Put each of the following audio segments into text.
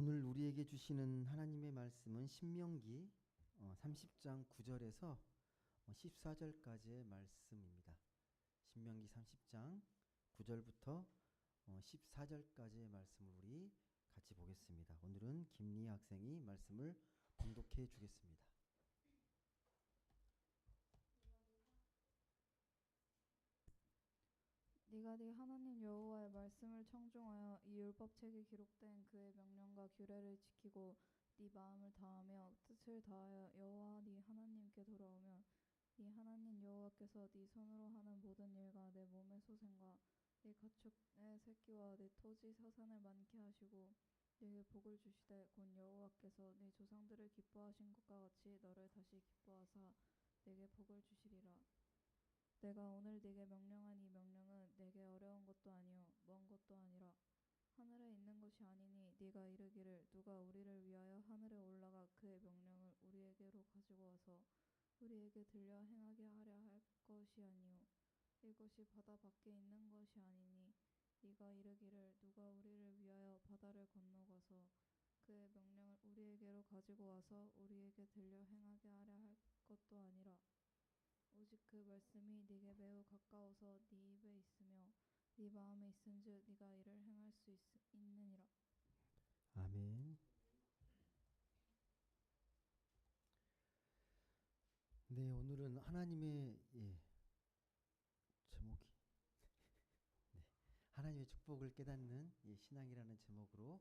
오늘 우리에게 주시는 하나님의 말씀은 신명기 30장 9절에서 14절까지의 말씀입니다. 신명기 30장 9절부터 14절까지의 말씀을 우리 같이 보겠습니다. 오늘은 김리아 학생이 말씀을 봉독해 주겠습니다. 네가 네 하나님 여호와의 말씀을 청종하여 이 율법책에 기록된 그의 명령과 규례를 지키고 네 마음을 다하며 뜻을 다하여 여호와 네 하나님께 돌아오면 네 하나님 여호와께서 네 손으로 하는 모든 일과 내 몸의 소생과 네 가축의 새끼와 네 토지 사산을 많게 하시고 네게 복을 주시되 곧 여호와께서 네 조상들을 기뻐하신 것과 같이 너를 다시 기뻐하사 네게 복을 주시리라. 내가 오늘 네게 명령한 이 명령은 네게 어려운 것도 아니요 먼 것도 아니라 하늘에 있는 것이 아니니 네가 이르기를 누가 우리를 위하여 하늘에 올라가 그의 명령을 우리에게로 가지고 와서 우리에게 들려 행하게 하려 할 것이 아니요 이것이 바다 밖에 있는 것이 아니니 네가 이르기를 누가 우리를 위하여 바다를 건너가서 그의 명령을 우리에게로 가지고 와서 우리에게 들려 행하게 하려 할 것도 아니라 오직 그 말씀이 네게 매우 가까워서 네 입에 있으며 네 마음에 있은즉 네가 이를 행할 수 있느니라. 아멘. 네, 오늘은 하나님의 제목이 하나님의 축복을 깨닫는 신앙이라는 제목으로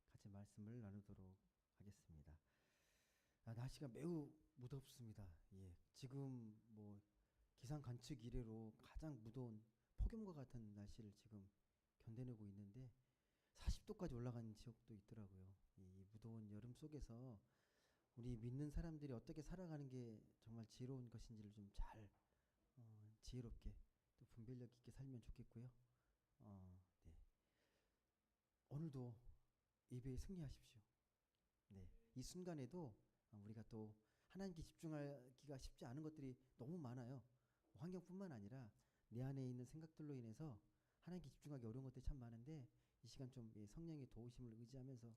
같이 말씀을 나누도록 하겠습니다. 날씨가 매우 무덥습니다. 지금 기상 관측 이래로 가장 무더운 폭염과 같은 날씨를 지금 견뎌내고 있는데 40도까지 올라가는 지역도 있더라고요. 이 무더운 여름 속에서 우리 믿는 사람들이 어떻게 살아가는 게 정말 지혜로운 것인지를 좀 잘 지혜롭게 또 분별력 있게 살면 좋겠고요. 네. 오늘도 예배에 승리하십시오. 네. 이 순간에도 우리가 또 하나님께 집중하기가 쉽지 않은 것들이 너무 많아요. 환경뿐만 아니라 내 안에 있는 생각들로 인해서 하나님께 집중하기 어려운 것들이 참 많은데 이 시간 좀 성령의 도우심을 의지하면서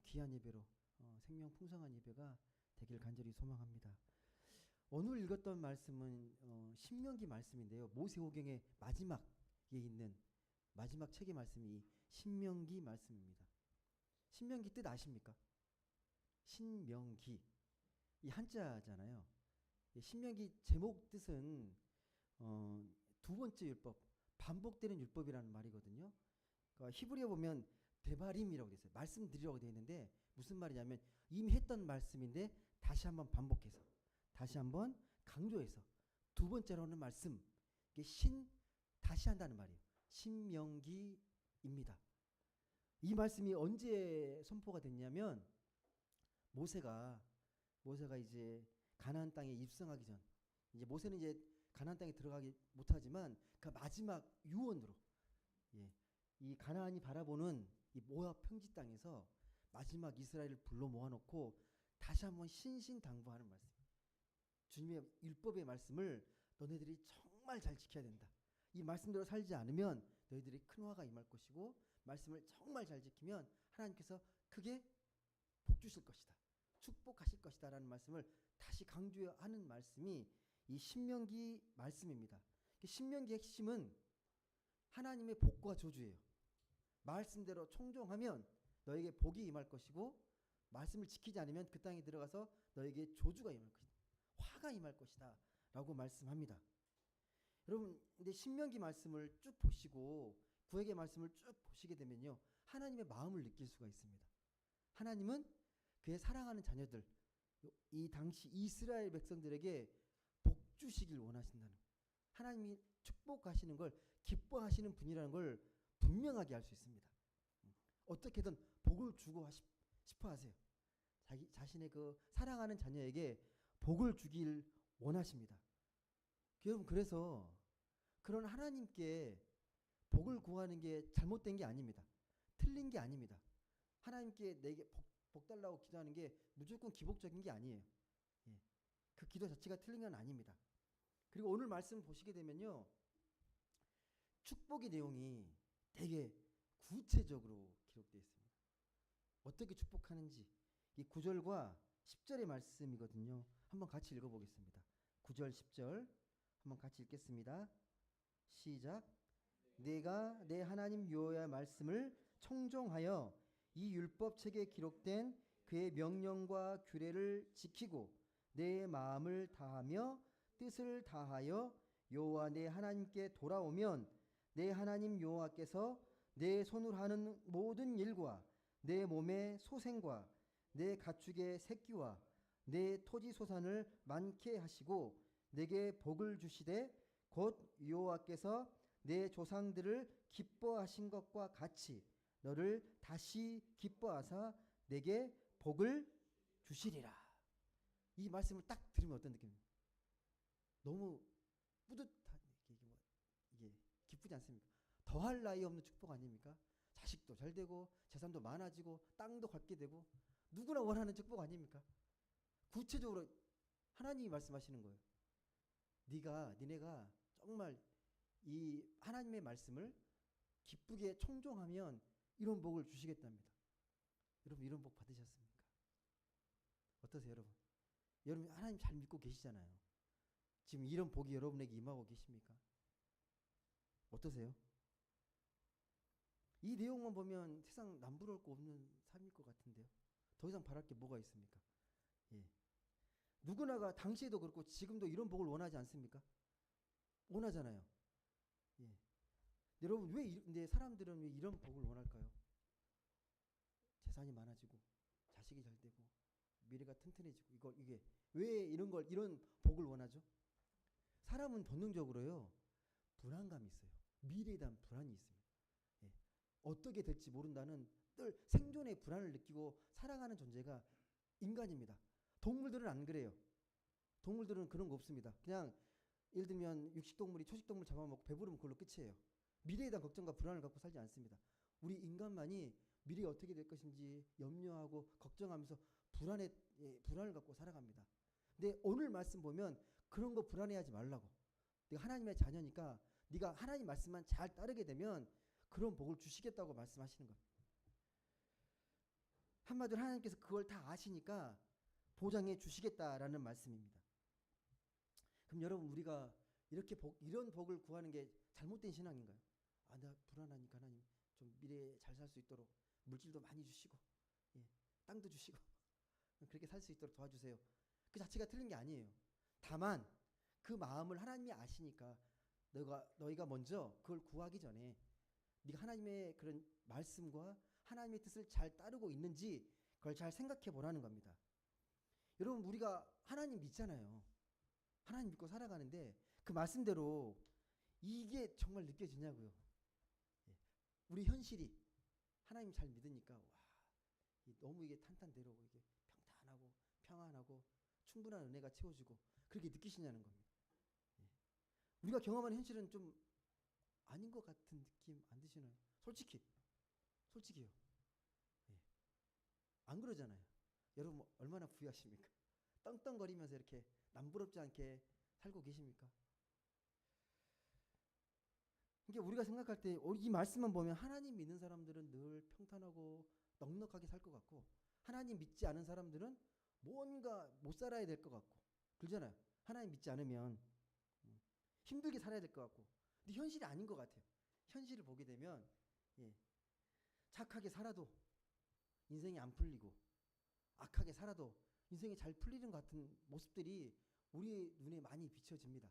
귀한 예배로 생명 풍성한 예배가 되길 간절히 소망합니다. 오늘 읽었던 말씀은 신명기 말씀인데요. 모세오경의 마지막에 있는 마지막 책의 말씀이 신명기 말씀입니다. 신명기 뜻 아십니까? 신명기 이 한자잖아요. 신명기 제목 뜻은 두 번째 율법, 반복되는 율법이라는 말이거든요. 그러니까 히브리어 보면 데바림이라고 되어 있어요. 말씀드리라고 되어 있는데 무슨 말이냐면 이미 했던 말씀인데 다시 한번 반복해서 다시 한번 강조해서 두 번째로 하는 말씀, 이게 다시 한다는 말이에요. 신명기입니다. 이 말씀이 언제 선포가 됐냐면 모세가 이제 가나안 땅에 입성하기 전, 이제 모세는 이제 가나안 땅에 들어가기 못하지만 그 마지막 유언으로 이 가나안이 바라보는 이 모압 평지 땅에서 마지막 이스라엘을 불러 모아놓고 다시 한번 신신당부하는 말씀. 주님의 율법의 말씀을 너네들이 정말 잘 지켜야 된다. 이 말씀대로 살지 않으면 너희들이 큰 화가 임할 것이고 말씀을 정말 잘 지키면 하나님께서 크게 복 주실 것이다. 축복하실 것이다 라는 말씀을 다시 강조하는 말씀이 이 신명기 말씀입니다. 신명기의 핵심은 하나님의 복과 저주예요. 말씀대로 청종하면 너에게 복이 임할 것이고 말씀을 지키지 않으면 그 땅에 들어가서 너에게 조주가 임할 것이다. 화가 임할 것이다 라고 말씀합니다. 여러분 근데 신명기 말씀을 쭉 보시고 구약의 말씀을 쭉 보시게 되면요 하나님의 마음을 느낄 수가 있습니다. 하나님은 그의 사랑하는 자녀들, 이 당시 이스라엘 백성들에게 복 주시길 원하신다는, 하나님이 축복하시는 걸 기뻐하시는 분이라는 걸 분명하게 알 수 있습니다. 어떻게든 복을 주고 싶어 하세요. 자신의 그 사랑하는 자녀에게 복을 주길 원하십니다. 여러분 그래서 그런 하나님께 복을 구하는 게 잘못된 게 아닙니다. 틀린 게 아닙니다. 하나님께 내게 복 달라고 기도하는 게 무조건 기복적인 게 아니에요. 그 기도 자체가 틀린 건 아닙니다. 그리고 오늘 말씀 보시게 되면요 축복의 내용이 되게 구체적으로 기록되어 있습니다. 어떻게 축복하는지 이 9절과 10절의 말씀이거든요. 한번 같이 읽어보겠습니다. 9절 10절 한번 같이 읽겠습니다. 시작. 내가 내 하나님 여호와의 말씀을 청종하여 이 율법책에 기록된 그의 명령과 규례를 지키고 내 마음을 다하며 뜻을 다하여 여호와 내 하나님께 돌아오면 내 하나님 여호와께서 내 손으로 하는 모든 일과 내 몸의 소생과 내 가축의 새끼와 내 토지 소산을 많게 하시고 내게 복을 주시되 곧 여호와께서 내 조상들을 기뻐하신 것과 같이 너를 다시 기뻐하사 내게 복을 주시리라. 이 말씀을 딱 들으면 어떤 느낌입니까? 너무 뿌듯한 이게 기쁘지 않습니까? 더할 나위 없는 축복 아닙니까? 자식도 잘 되고 재산도 많아지고 땅도 갖게 되고 누구나 원하는 축복 아닙니까? 구체적으로 하나님이 말씀하시는 거예요. 니네가 정말 이 하나님의 말씀을 기쁘게 청종하면 이런 복을 주시겠답니다. 여러분 이런 복 받으셨습니까? 어떠세요, 여러분? 여러분 하나님 잘 믿고 계시잖아요. 지금 이런 복이 여러분에게 임하고 계십니까? 어떠세요? 이 내용만 보면 세상 남부러울 거 없는 삶일 것 같은데요. 더 이상 바랄 게 뭐가 있습니까? 예. 누구나가 당시에도 그렇고 지금도 이런 복을 원하지 않습니까? 원하잖아요. 예. 여러분 근데 사람들은 왜 이런 복을 원할까요? 재산이 많아지고 자식이 잘 되고 미래가 튼튼해지고 이게 왜 이런 복을 원하죠? 사람은 본능적으로요 불안감이 있어요. 미래에 대한 불안이 있습니다. 예. 어떻게 될지 모른다는 늘 생존의 불안을 느끼고 살아가는 존재가 인간입니다. 동물들은 안 그래요. 동물들은 그런 거 없습니다. 그냥 예를 들면 육식동물이 초식동물 잡아먹고 배부르면 그걸로 끝이에요. 미래에 대한 걱정과 불안을 갖고 살지 않습니다. 우리 인간만이 미래가 어떻게 될 것인지 염려하고 걱정하면서 불안을 갖고 살아갑니다. 근데 오늘 말씀 보면 그런 거 불안해하지 말라고. 네가 하나님의 자녀니까 네가 하나님 말씀만 잘 따르게 되면 그런 복을 주시겠다고 말씀하시는 겁니다. 한마디로 하나님께서 그걸 다 아시니까 보장해 주시겠다라는 말씀입니다. 그럼 여러분 우리가 이런 복을 구하는 게 잘못된 신앙인가요? 나 불안하니까 하나님 좀 미래에 잘 살 수 있도록 물질도 많이 주시고 땅도 주시고 그렇게 살 수 있도록 도와주세요. 그 자체가 틀린 게 아니에요. 다만 그 마음을 하나님이 아시니까 너희가 먼저 그걸 구하기 전에 네가 하나님의 그런 말씀과 하나님의 뜻을 잘 따르고 있는지 그걸 잘 생각해 보라는 겁니다. 여러분 우리가 하나님 믿잖아요. 하나님 믿고 살아가는데 그 말씀대로 이게 정말 느껴지냐고요. 우리 현실이 하나님 잘 믿으니까 너무 이게 탄탄대로 이게 평탄하고 평안하고 충분한 은혜가 채워지고 그렇게 느끼시냐는 겁니다. 우리가 경험하는 현실은 좀 아닌 것 같은 느낌 안 드시나요? 솔직히요. 안 그러잖아요. 여러분 얼마나 부유하십니까? 떵떵거리면서 이렇게 남부럽지 않게 살고 계십니까? 그러니까 우리가 생각할 때 이 말씀만 보면 하나님 믿는 사람들은 늘 평탄하고 넉넉하게 살 것 같고 하나님 믿지 않은 사람들은 뭔가 못 살아야 될 것 같고 그러잖아요. 하나님 믿지 않으면 힘들게 살아야 될 것 같고 근데 현실이 아닌 것 같아요. 현실을 보게 되면 착하게 살아도 인생이 안 풀리고 악하게 살아도 인생이 잘 풀리는 것 같은 모습들이 우리 눈에 많이 비춰집니다.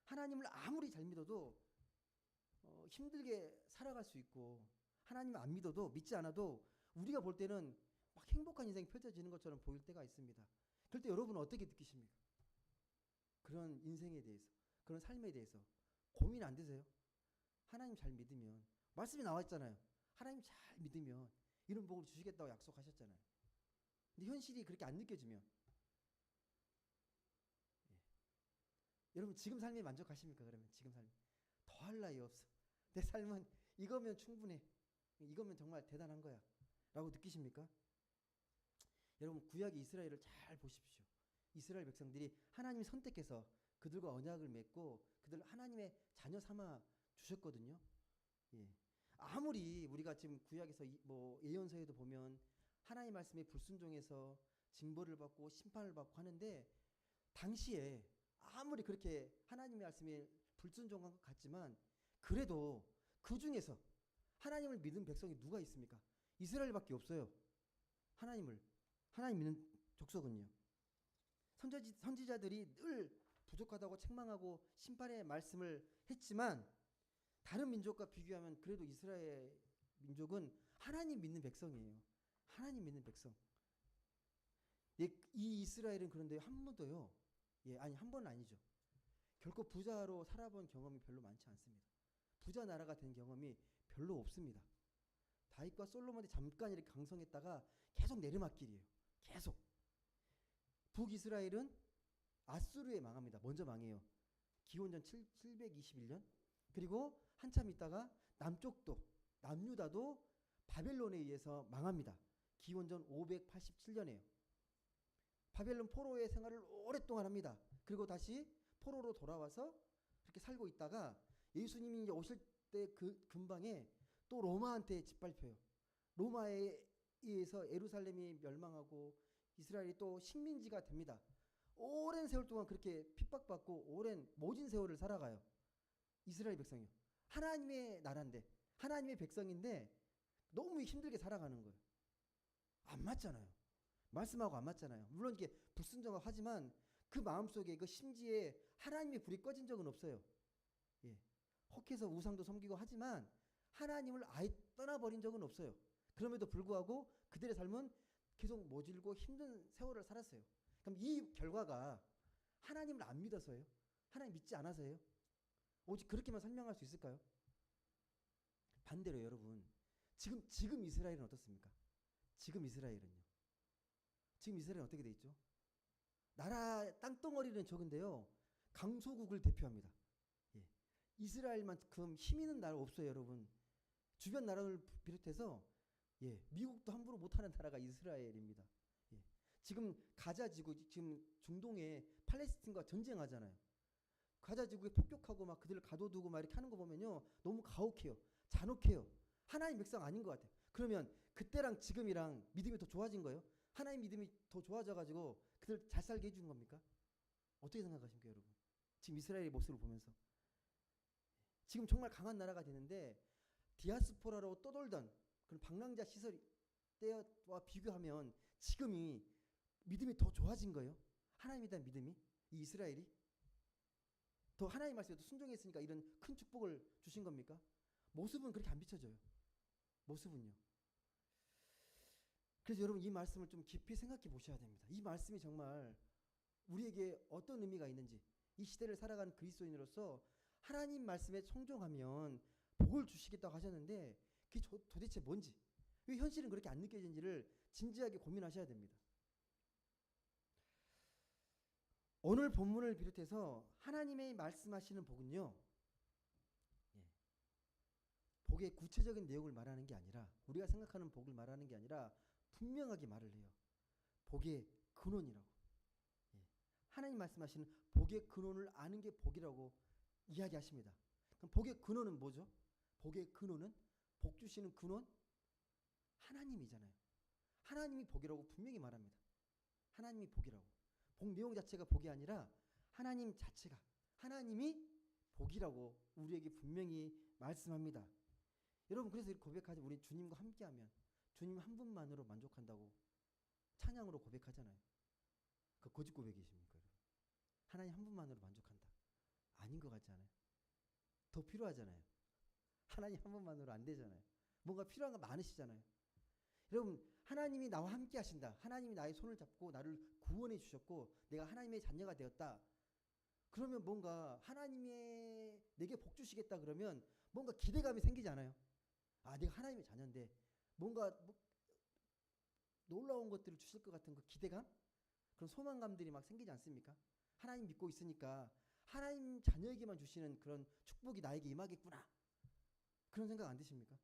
하나님을 아무리 잘 믿어도 힘들게 살아갈 수 있고 하나님을 안 믿어도 믿지 않아도 우리가 볼 때는 막 행복한 인생이 펼쳐지는 것처럼 보일 때가 있습니다. 그럴 때 여러분은 어떻게 느끼십니까? 그런 인생에 대해서 그런 삶에 대해서 고민 안 되세요? 하나님 잘 믿으면 말씀이 나와 있잖아요. 하나님 잘 믿으면 이런 복을 주시겠다고 약속하셨잖아요. 근데 현실이 그렇게 안 느껴지면 여러분 지금 삶에 만족하십니까? 그러면 지금 삶 더할 나위 없어. 내 삶은 이거면 충분해. 이거면 정말 대단한 거야 라고 느끼십니까? 여러분 구약의 이스라엘을 잘 보십시오. 이스라엘 백성들이 하나님이 선택해서 그들과 언약을 맺고 그들을 하나님의 자녀 삼아 주셨거든요. 아무리 우리가 지금 구약에서 뭐 예언서에도 보면 하나님 말씀에 불순종해서 징벌을 받고 심판을 받고 하는데 당시에 아무리 그렇게 하나님의 말씀에 불순종한 것 같지만 그래도 그 중에서 하나님을 믿은 백성이 누가 있습니까? 이스라엘밖에 없어요. 하나님 믿는 족속은요. 선지자들이 늘 부족하다고 책망하고 심판의 말씀을 했지만 다른 민족과 비교하면 그래도 이스라엘 민족은 하나님 믿는 백성이에요. 하나님 믿는 백성. 예, 이 이스라엘은 그런데 한 번도요. 예, 아니 한 번은 아니죠. 결코 부자로 살아본 경험이 별로 많지 않습니다. 부자 나라가 된 경험이 별로 없습니다. 다윗과 솔로몬이 잠깐 이렇게 강성했다가 계속 내리막길이에요. 계속. 북이스라엘은 아수르에 망합니다. 먼저 망해요. 기원전 721년. 그리고 한참 있다가 남쪽도 남유다도 바벨론에 의해서 망합니다. 기원전 587년에요. 바벨론 포로의 생활을 오랫동안 합니다. 그리고 다시 포로로 돌아와서 그렇게 살고 있다가 예수님이 이제 오실 때 그 근방에 또 로마한테 짓밟혀요. 로마에 의해서 예루살렘이 멸망하고 이스라엘이 또 식민지가 됩니다. 오랜 세월 동안 그렇게 핍박받고 오랜 모진 세월을 살아가요. 이스라엘 백성이요. 하나님의 나라인데 하나님의 백성인데 너무 힘들게 살아가는 거예요. 안 맞잖아요. 말씀하고 안 맞잖아요. 물론 이게 불순종하고 하지만 그 마음속에 그 심지에 하나님의 불이 꺼진 적은 없어요. 예. 혹해서 우상도 섬기고 하지만 하나님을 아예 떠나버린 적은 없어요. 그럼에도 불구하고 그들의 삶은 계속 모질고 힘든 세월을 살았어요. 그럼 이 결과가 하나님을 안 믿어서요? 하나님 믿지 않아서요? 오직 그렇게만 설명할 수 있을까요? 반대로 여러분, 지금 이스라엘은 어떻습니까? 지금 이스라엘은 어떻게 돼 있죠? 나라 땅덩어리는 적은데요. 강소국을 대표합니다. 예. 이스라엘만큼 힘 있는 나라 없어요, 여러분. 주변 나라를 비롯해서 예, 미국도 함부로 못하는 나라가 이스라엘입니다. 예. 지금 가자 지구, 지금 중동에 팔레스틴과 전쟁하잖아요. 가자 지구에 폭격하고 막 그들을 가둬두고 막 이렇게 하는 거 보면요, 너무 가혹해요, 잔혹해요. 하나님 백성 아닌 것 같아요. 그러면 그때랑 지금이랑 믿음이 더 좋아진 거예요? 하나님 믿음이 더 좋아져가지고 그들 잘 살게 해준 겁니까? 어떻게 생각하십니까, 여러분? 지금 이스라엘의 모습을 보면서 지금 정말 강한 나라가 되는데 디아스포라로 떠돌던 그런 방랑자 시설 때와 비교하면 지금이 믿음이 더 좋아진 거예요. 하나님에 대한 믿음이, 이 이스라엘이 더 하나님 말씀에 더 순종했으니까 이런 큰 축복을 주신 겁니까? 모습은 그렇게 안 비춰져요. 모습은요. 그래서 여러분 이 말씀을 좀 깊이 생각해 보셔야 됩니다. 이 말씀이 정말 우리에게 어떤 의미가 있는지, 이 시대를 살아가는 그리스도인으로서 하나님 말씀에 청종하면 복을 주시겠다고 하셨는데 그게 도대체 뭔지, 왜 현실은 그렇게 안 느껴지는지를 진지하게 고민하셔야 됩니다. 오늘 본문을 비롯해서 하나님의 말씀하시는 복은요, 예, 복의 구체적인 내용을 말하는 게 아니라, 우리가 생각하는 복을 말하는 게 아니라 분명하게 말을 해요. 복의 근원이라고. 예, 하나님 말씀하시는 복의 근원을 아는 게 복이라고 이야기하십니다. 그럼 복의 근원은 뭐죠? 복의 근원은, 복 주시는 근원, 하나님이잖아요. 하나님이 복이라고 분명히 말합니다. 하나님이 복이라고. 복 내용 자체가 복이 아니라 하나님 자체가, 하나님이 복이라고 우리에게 분명히 말씀합니다. 여러분, 그래서 고백하죠. 우리 주님과 함께하면 주님 한 분만으로 만족한다고 찬양으로 고백하잖아요. 그 거짓 고백이십니까, 여러분? 하나님 한 분만으로 만족한다. 아닌 것 같잖아요. 더 필요하잖아요. 하나님 한 분만으로 안 되잖아요. 뭔가 필요한 거 많으시잖아요. 여러분, 하나님이 나와 함께 하신다. 하나님이 나의 손을 잡고 나를 구원해 주셨고 내가 하나님의 자녀가 되었다. 그러면 뭔가 하나님의 내게 복 주시겠다 그러면 뭔가 기대감이 생기지 않아요? 아, 내가 하나님의 자녀인데 뭔가 놀라운 것들을 주실 것 같은 그 기대감? 그런 소망감들이 막 생기지 않습니까? 하나님 믿고 있으니까 하나님 자녀에게만 주시는 그런 축복이 나에게 임하겠구나. 그런 생각 안 드십니까?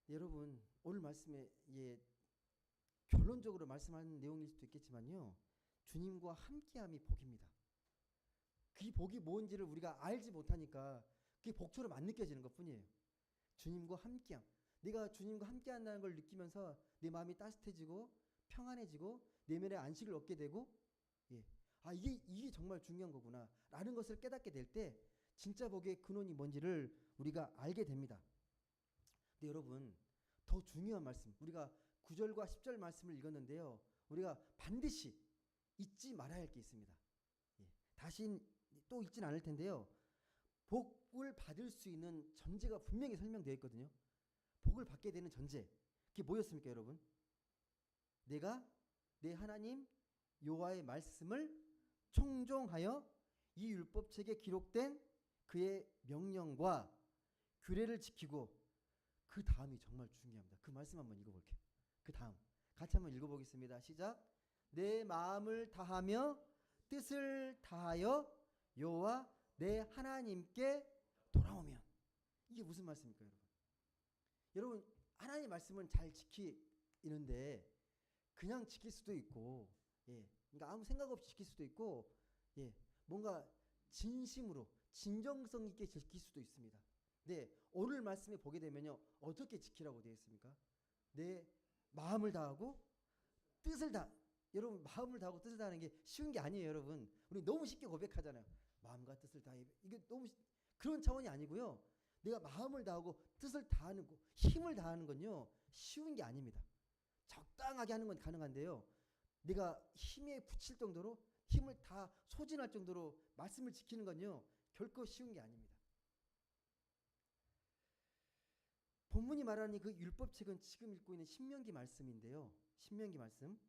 여러분, 오늘 말씀에 결론적으로 말씀하는 내용일 수도 있겠지만요, 주님과 함께함이 복입니다. 그 복이 뭔지를 우리가 알지 못하니까 그게 복처럼 안 느껴지는 것뿐이에요. 주님과 함께함. 내가 주님과 함께한다는 걸 느끼면서 내 마음이 따뜻해지고 평안해지고 내면의 안식을 얻게 되고, 예. 아, 이게 정말 중요한 거구나 라는 것을 깨닫게 될 때 진짜 복의 근원이 뭔지를 우리가 알게 됩니다. 근데 여러분, 더 중요한 말씀, 우리가 9절과 10절 말씀을 읽었는데요, 우리가 반드시 잊지 말아야 할 게 있습니다. 예. 다시 또 잊진 않을 텐데요, 복을 받을 수 있는 전제가 분명히 설명되어 있거든요. 복을 받게 되는 전제, 그게 뭐였습니까 여러분? 내가 내 하나님 여호와의 말씀을 청종하여 이 율법책에 기록된 그의 명령과 규례를 지키고, 그 다음이 정말 중요합니다. 그 말씀 한번 읽어볼게요. 그 다음 같이 한번 읽어보겠습니다. 시작. 내 마음을 다하며 뜻을 다하여 여호와 내 하나님께 돌아오면. 이게 무슨 말씀입니까 여러분? 여러분, 하나님의 말씀은 잘 지키는데 그냥 지킬 수도 있고, 예, 그러니까 아무 생각 없이 지킬 수도 있고, 예, 뭔가 진심으로 진정성 있게 지킬 수도 있습니다. 네, 오늘 말씀에 보게 되면요, 어떻게 지키라고 되어 있습니까? 내 마음을 다하고 뜻을 다. 여러분, 마음을 다하고 뜻을 다하는 게 쉬운 게 아니에요. 여러분, 우리 너무 쉽게 고백하잖아요. 마음과 뜻을 다해. 이게 너무 그런 차원이 아니고요. 내가 마음을 다하고 뜻을 다하는 거, 힘을 다하는 건요, 쉬운 게 아닙니다. 적당하게 하는 건 가능한데요, 내가 힘에 붙일 정도로 힘을 다 소진할 정도로 말씀을 지키는 건요, 결코 쉬운 게 아닙니다. 본문이 말하는 그 율법책은 지금 읽고 있는 신명기 말씀인데요, 신명기 말씀,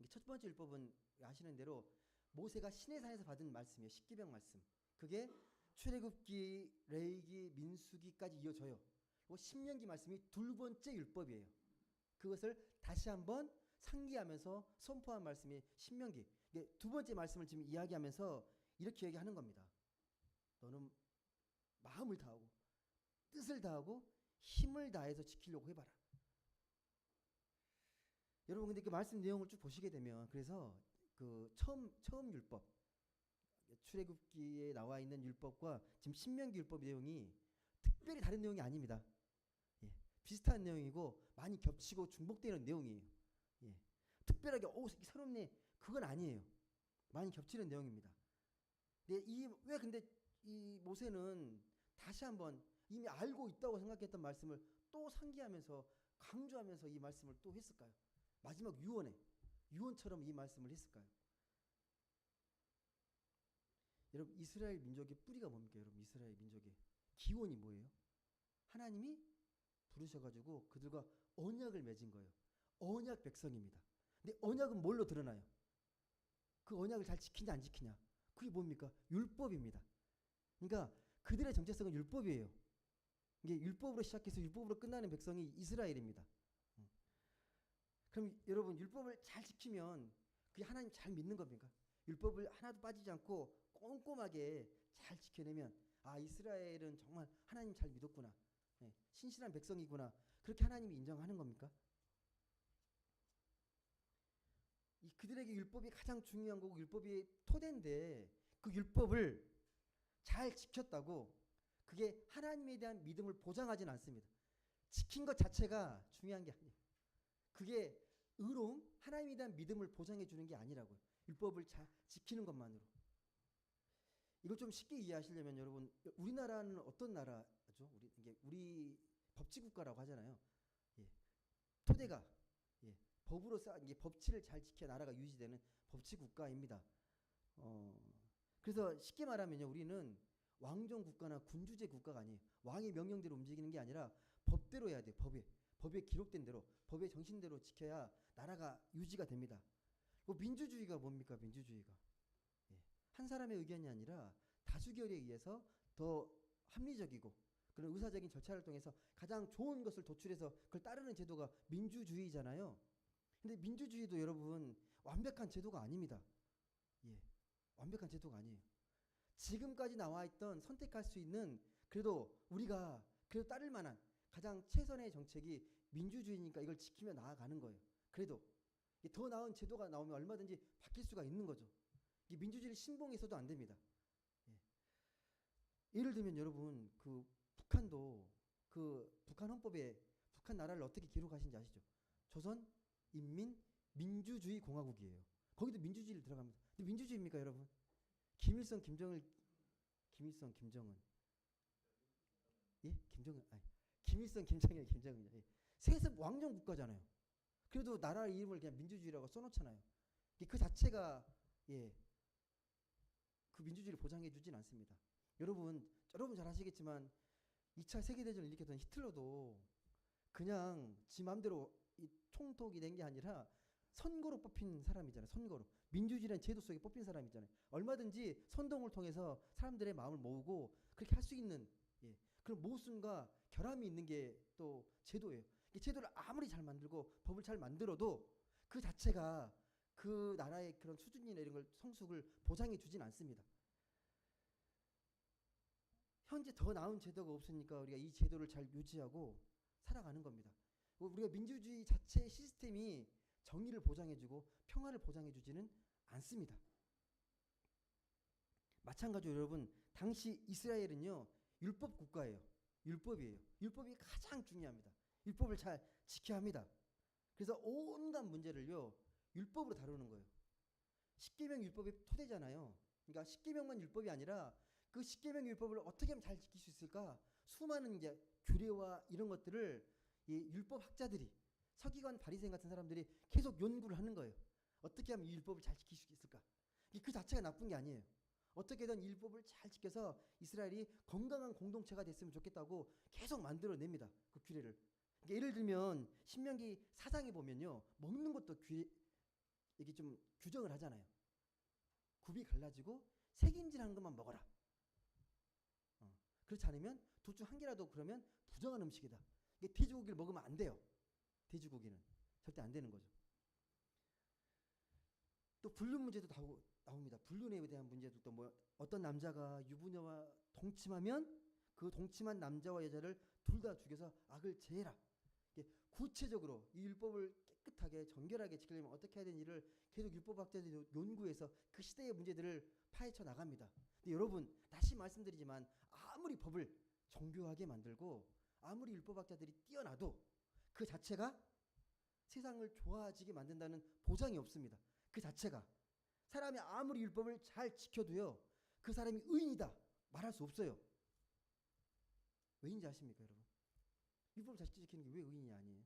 첫 번째 율법은 아시는 대로 모세가 시내산에서 받은 말씀이에요. 십계명 말씀. 그게 출애굽기, 레위기, 민수기까지 이어져요. 그리고 신명기 말씀이 두 번째 율법이에요. 그것을 다시 한번 상기하면서 선포한 말씀이 신명기. 두 번째 말씀을 지금 이야기하면서 이렇게 얘기하는 겁니다. 너는 마음을 다하고 뜻을 다하고 힘을 다해서 지키려고 해봐라. 여러분, 근데 그 말씀 내용을 쭉 보시게 되면, 그래서 그 처음 율법, 출애굽기에 나와 있는 율법과 지금 신명기 율법 내용이 특별히 다른 내용이 아닙니다. 예, 비슷한 내용이고 많이 겹치고 중복되는 내용이에요. 예, 특별하게 새롭네, 그건 아니에요. 많이 겹치는 내용입니다. 근데 이 모세는 다시 한번 이미 알고 있다고 생각했던 말씀을 또 상기하면서 강조하면서 이 말씀을 또 했을까요? 마지막 유언처럼 이 말씀을 했을까요? 여러분, 이스라엘 민족의 뿌리가 뭡니까? 여러분, 이스라엘 민족의 기원이 뭐예요? 하나님이 부르셔가지고 그들과 언약을 맺은 거예요. 언약 백성입니다. 근데 언약은 뭘로 드러나요? 그 언약을 잘 지키냐 안 지키냐, 그게 뭡니까? 율법입니다. 그러니까 그들의 정체성은 율법이에요. 이게 율법으로 시작해서 율법으로 끝나는 백성이 이스라엘입니다. 그럼 여러분, 율법을 잘 지키면 그게 하나님 잘 믿는 겁니까? 율법을 하나도 빠지지 않고 꼼꼼하게 잘 지켜내면, 아, 이스라엘은 정말 하나님 잘 믿었구나, 네, 신실한 백성이구나, 그렇게 하나님이 인정하는 겁니까? 그들에게 율법이 가장 중요한 거고 율법이 토대인데, 그 율법을 잘 지켰다고 그게 하나님에 대한 믿음을 보장하지는 않습니다. 지킨 것 자체가 중요한 게 아니에요. 그게 의로움, 하나님에 대한 믿음을 보장해 주는 게 아니라고요. 율법을 잘 지키는 것만으로. 이걸 좀 쉽게 이해하시려면, 여러분, 우리나라는 어떤 나라죠? 우리 법치국가라고 하잖아요. 예. 토대가, 예, 법으로 이게 법치를 잘 지켜야 나라가 유지되는 법치국가입니다. 그래서 쉽게 말하면요, 우리는 왕정 국가나 군주제 국가가 아니에요. 왕의 명령대로 움직이는 게 아니라 법대로 해야 돼요. 법에 기록된 대로, 법의 정신대로 지켜야 나라가 유지가 됩니다. 민주주의가 뭡니까? 민주주의가, 예, 한 사람의 의견이 아니라 다수결에 의해서 더 합리적이고 그런 의사적인 절차를 통해서 가장 좋은 것을 도출해서 그걸 따르는 제도가 민주주의잖아요. 근데 민주주의도 여러분 완벽한 제도가 아닙니다. 예, 완벽한 제도가 아니에요. 지금까지 나와 있던 선택할 수 있는, 그래도 우리가 그래도 따를 만한 가장 최선의 정책이 민주주의니까 이걸 지키며 나아가는 거예요. 그래도 더 나은 제도가 나오면 얼마든지 바뀔 수가 있는 거죠. 이게 민주주의를 신봉해서도 안 됩니다. 예. 예를 들면 여러분 그 북한도 그 북한 헌법에 북한 나라를 어떻게 기록하신지 아시죠? 조선 인민 민주주의 공화국이에요. 거기도 민주주의를 들어갑니다. 근데 민주주의입니까, 여러분? 김일성, 김정은, 예, 김정은, 아니, 김일성, 김정일, 김정은, 예. 세습 왕정 국가잖아요. 그래도 나라 이름을 그냥 민주주의라고 써놓잖아요. 그 자체가 예, 그 민주주의를 보장해주진 않습니다. 여러분 잘 아시겠지만 2차 세계대전을 일으켰던 히틀러도 그냥 지 마음대로 이 총독이 된 게 아니라 선거로 뽑힌 사람이잖아요. 선거로. 민주주의라는 제도 속에 뽑힌 사람이잖아요. 얼마든지 선동을 통해서 사람들의 마음을 모으고 그렇게 할 수 있는 예, 그런 모순과 결함이 있는 게 또 제도예요. 이 제도를 아무리 잘 만들고 법을 잘 만들어도 그 자체가 그 나라의 그런 수준이나 이런 걸 성숙을 보장해 주진 않습니다. 현재 더 나은 제도가 없으니까 우리가 이 제도를 잘 유지하고 살아가는 겁니다. 우리가 민주주의 자체 시스템이 정의를 보장해주고 평화를 보장해주지는 않습니다. 마찬가지로 여러분, 당시 이스라엘은요 율법 국가예요. 율법이에요. 율법이 가장 중요합니다. 율법을 잘 지켜야 합니다. 그래서 온갖 문제를요 율법으로 다루는 거예요. 십계명 율법이 토대잖아요. 그러니까 십계명만 율법이 아니라 그 십계명 율법을 어떻게 하면 잘 지킬 수 있을까? 수많은 이제 규례와 이런 것들을 이 율법 학자들이 서기관 바리새인 같은 사람들이 계속 연구를 하는 거예요. 어떻게 하면 이 율법을 잘 지킬 수 있을까? 그 자체가 나쁜 게 아니에요. 어떻게든 이 율법을 잘 지켜서 이스라엘이 건강한 공동체가 됐으면 좋겠다고 계속 만들어냅니다. 그 규례를. 그러니까 예를 들면 신명기 4장에 보면요. 먹는 것도 이게 좀 규정을 하잖아요. 굽이 갈라지고 색임질한 것만 먹어라. 그렇지 않으면 둘 중 한 개라도 그러면 부정한 음식이다. 이게 돼지고기를 먹으면 안 돼요. 돼지고기는 절대 안 되는 거죠. 또 불륜 문제도 나옵니다. 불륜에 대한 문제도 또 뭐 어떤 남자가 유부녀와 동침하면 그 동침한 남자와 여자를 둘 다 죽여서 악을 제해라. 구체적으로 이 율법을 깨끗하게 정결하게 지키려면 어떻게 해야 되는지를 계속 율법학자들이 연구해서 그 시대의 문제들을 파헤쳐 나갑니다. 근데 여러분 다시 말씀드리지만 아무리 법을 정교하게 만들고 아무리 율법학자들이 뛰어나도 그 자체가 세상을 좋아지게 만든다는 보장이 없습니다. 그 자체가 사람이 아무리 율법을 잘 지켜도요 그 사람이 의인이다 말할 수 없어요. 왜인지 아십니까, 여러분? 율법을 잘 지키는 게 왜 의인이 아니에요?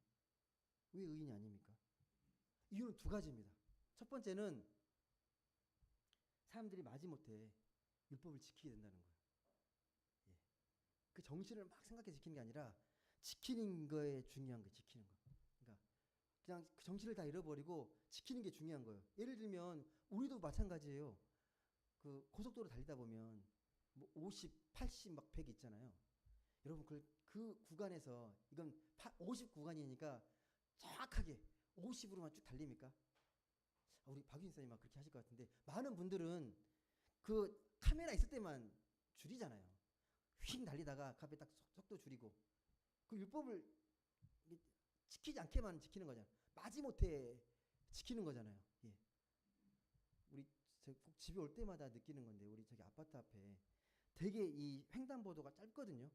왜 의인이 아닙니까? 이유는 두 가지입니다. 첫 번째는 사람들이 마지못해 율법을 지키게 된다는 거예요. 예. 그 정신을 막 생각해 지키는 게 아니라 지키는 거에 중요한 거예요. 지키는 거. 그러니까 그냥 그 정신을 다 잃어버리고 지키는 게 중요한 거예요. 예를 들면 우리도 마찬가지예요. 그 고속도로 달리다 보면 뭐 50, 80, 막 100 있잖아요. 여러분 그 구간에서 이건 50 구간이니까 정확하게 50으로만 쭉 달립니까? 우리 박윤 선생님 막 그렇게 하실 것 같은데 많은 분들은 그 카메라 있을 때만 줄이잖아요. 휙 달리다가 갑자기 딱 속도 줄이고 그 율법을 지키지 않게만 지키는 거잖아요. 마지못해 지키는 거잖아요. 예. 우리 꼭 집에 올 때마다 느끼는 건데 우리 저기 아파트 앞에 되게 이 횡단보도가 짧거든요.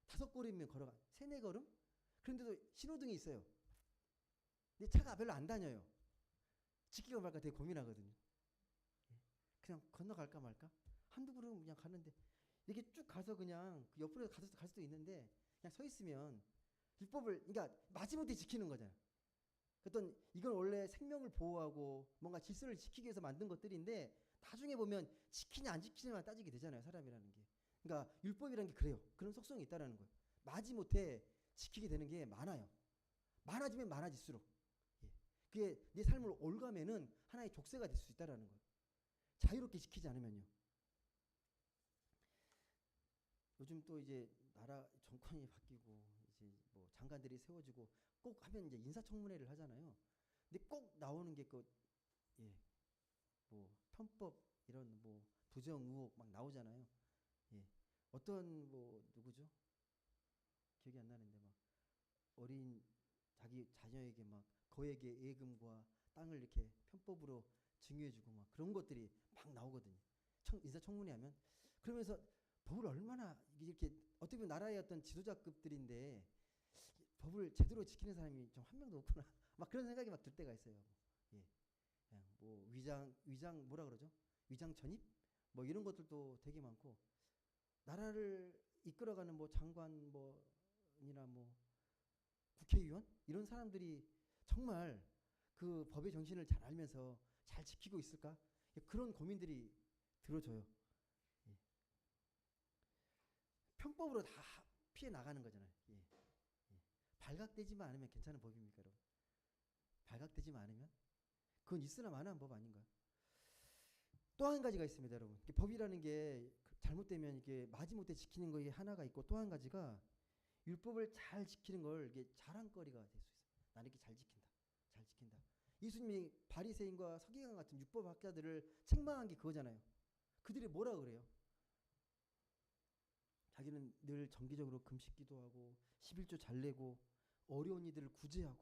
5걸음이면 걸어가 3, 4걸음? 그런데도 신호등이 있어요. 근데 차가 별로 안 다녀요. 지키고 말까 되게 고민하거든요. 그냥 건너갈까 말까? 한두 걸음 그냥 가는데 이렇게 쭉 가서 그냥 그 옆으로 갈 수도 있는데 그냥 서 있으면 율법을 그러니까 마지못해 지키는 거잖아요. 어떤 이건 원래 생명을 보호하고 뭔가 질서를 지키기 위해서 만든 것들인데 나중에 보면 지키냐 안 지키냐만 따지게 되잖아요. 사람이라는 게. 그러니까 율법이라는 게 그래요. 그런 속성이 있다라는 거예요. 마지못해 지키게 되는 게 많아요. 많아지면 많아질수록 그게 내 삶을 올가매는 하나의 족쇄가 될 수 있다라는 거예요. 자유롭게 지키지 않으면요. 요즘 또 이제 나라 정권이 바뀌고 이제 뭐 장관들이 세워지고 꼭 하면 이제 인사청문회를 하잖아요. 근데 꼭 나오는 게 뭐 편법 이런 뭐 부정 의혹 막 나오잖아요. 예. 어떤 뭐 누구죠? 기억이 안 나는데 막 어린 자기 자녀에게 막 거액의 예금과 땅을 이렇게 편법으로 증여해주고 막 그런 것들이 막 나오거든요. 인사청문회 하면 그러면서 법을 얼마나 이렇게 어떻게 보면 나라의 어떤 지도자급들인데 법을 제대로 지키는 사람이 좀 한 명도 없구나. 막 그런 생각이 막 들 때가 있어요. 예. 그냥 뭐 위장 뭐라 그러죠? 위장 전입? 뭐 이런 것들도 되게 많고 나라를 이끌어가는 뭐 장관 뭐이나 뭐 국회의원 이런 사람들이 정말 그 법의 정신을 잘 알면서 잘 지키고 있을까? 그런 고민들이 들어져요. 예. 편법으로 다 피해 나가는 거잖아요. 예. 예. 발각되지만 않으면 괜찮은 법입니까, 여러분? 발각되지만 않으면 그건 있으나 마나한 법 아닌가요? 또 한 가지가 있습니다, 여러분. 법이라는 게 잘못되면 이게 마지못해 지키는 거에 하나가 있고 또 한 가지가 율법을 잘 지키는 걸 이게 자랑거리가 될 수 있어요. 나는 이렇게 잘 지킨다. 잘 지킨다. 예수님이 바리새인과 서기관 같은 율법학자들을 책망한 게 그거잖아요. 그들이 뭐라 그래요? 자기는 늘 정기적으로 금식 기도하고 11조 잘 내고 어려운 이들을 구제하고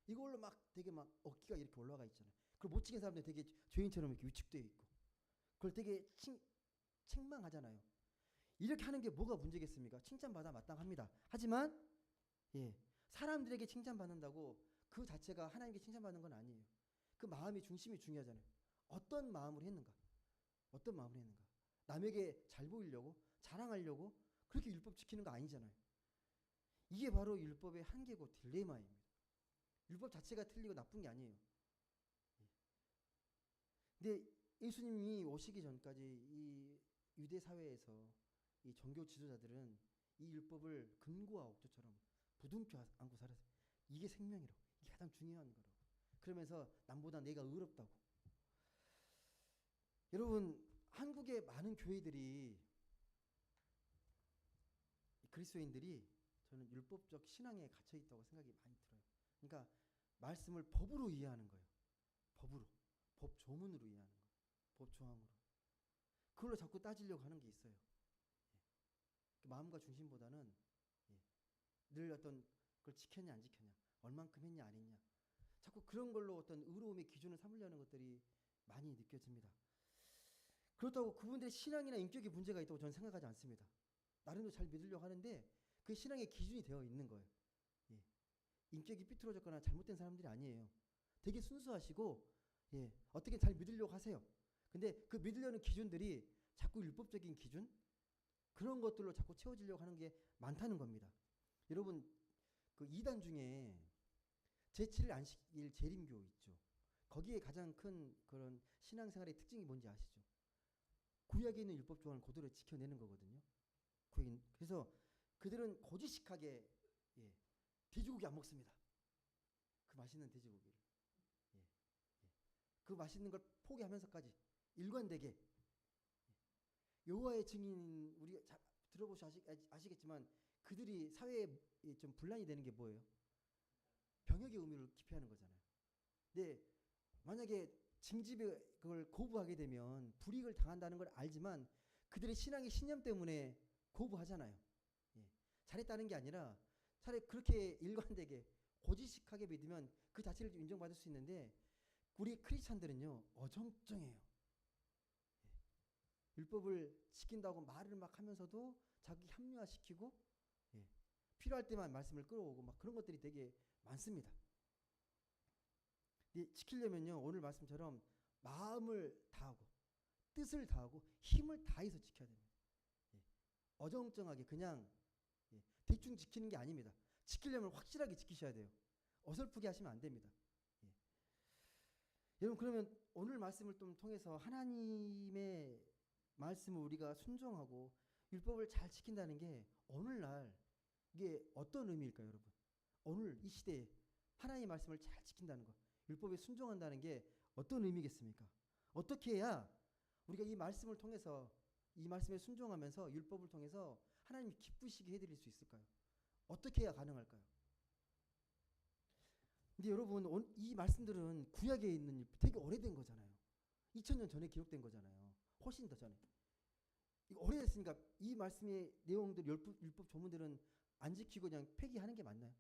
이걸로 막 되게 막 어깨가 이렇게 올라가 있잖아요. 그걸 못 지킨 사람들 되게 죄인처럼 이렇게 위축되어 있고 그걸 되게 책망하잖아요. 이렇게 하는 게 뭐가 문제겠습니까? 칭찬받아 마땅합니다. 하지만 예, 사람들에게 칭찬받는다고 그 자체가 하나님께 칭찬받는 건 아니에요. 그 마음의 중심이 중요하잖아요. 어떤 마음으로 했는가? 어떤 마음으로 했는가? 남에게 잘 보이려고 자랑하려고 그렇게 율법 지키는 거 아니잖아요. 이게 바로 율법의 한계고 딜레마입니다. 율법 자체가 틀리고 나쁜 게 아니에요. 근데 예수님이 오시기 전까지 이 유대 사회에서 이 종교 지도자들은 이 율법을 금고와 옥조처럼 부둥켜 안고 살았어요. 이게 생명이라고. 이게 가장 중요한 거라고. 그러면서 남보다 내가 의롭다고. 여러분 한국의 많은 교회들이 그리스도인들이 저는 율법적 신앙에 갇혀 있다고 생각이 많이 들어요. 그러니까 말씀을 법으로 이해하는 거예요. 법으로. 법 조문으로 이해하는 거예요. 법 조항으로. 그걸로 자꾸 따지려고 하는 게 있어요. 예. 마음과 중심보다는 예. 늘 어떤 그걸 지켰냐 안 지켰냐 얼만큼 했냐 안 했냐 자꾸 그런 걸로 어떤 의로움의 기준을 삼으려는 것들이 많이 느껴집니다. 그렇다고 그분들의 신앙이나 인격에 문제가 있다고 저는 생각하지 않습니다. 나름대로 잘 믿으려고 하는데 그 신앙의 기준이 되어 있는 거예요. 예. 인격이 삐뚤어졌거나 잘못된 사람들이 아니에요. 되게 순수하시고 예. 어떻게 잘 믿으려고 하세요. 근데 그 믿으려는 기준들이 자꾸 율법적인 기준 그런 것들로 자꾸 채워지려고 하는 게 많다는 겁니다. 여러분 그 이단 중에 제7일 안식일 재림교 있죠. 거기에 가장 큰 그런 신앙생활의 특징이 뭔지 아시죠? 구약에 있는 율법 조항을 그대로 지켜내는 거거든요. 그래서 그들은 고지식하게 예, 돼지고기 안 먹습니다. 그 맛있는 돼지고기를 예, 예. 그 맛있는 걸 포기하면서까지 일관되게 여호와의 증인 우리 들어보시 아시겠지만 그들이 사회에 좀 분란이 되는 게 뭐예요? 병역의 의무를 기피하는 거잖아요. 근데 만약에 징집에 그걸 거부하게 되면 불이익을 당한다는 걸 알지만 그들의 신앙의 신념 때문에 거부하잖아요. 예. 잘했다는 게 아니라 차라리 그렇게 일관되게 고지식하게 믿으면 그 자체를 인정받을 수 있는데 우리 크리스찬들은요 어정쩡해요. 예. 율법을 지킨다고 말을 막 하면서도 자기 합리화시키고 예. 필요할 때만 말씀을 끌어오고 막 그런 것들이 되게 많습니다. 지키려면요 오늘 말씀처럼 마음을 다하고 뜻을 다하고 힘을 다해서 지켜야 됩니다. 예. 어정쩡하게 그냥 예. 대충 지키는 게 아닙니다. 지키려면 확실하게 지키셔야 돼요. 어설프게 하시면 안 됩니다. 예. 여러분 그러면 오늘 말씀을 좀 통해서 하나님의 말씀을 우리가 순종하고 율법을 잘 지킨다는 게 오늘날 이게 어떤 의미일까요, 여러분? 오늘 이 시대에 하나님의 말씀을 잘 지킨다는 것, 율법에 순종한다는 게 어떤 의미겠습니까? 어떻게 해야 우리가 이 말씀을 통해서 이 말씀에 순종하면서 율법을 통해서 하나님이 기쁘시게 해드릴 수 있을까요? 어떻게 해야 가능할까요? 근데 여러분 이 말씀들은 구약에 있는 되게 오래된 거잖아요. 2000년 전에 기록된 거잖아요. 훨씬 더 전에. 오래됐으니까 이 말씀의 내용들 율법 조문들은 안 지키고 그냥 폐기하는 게 맞나요?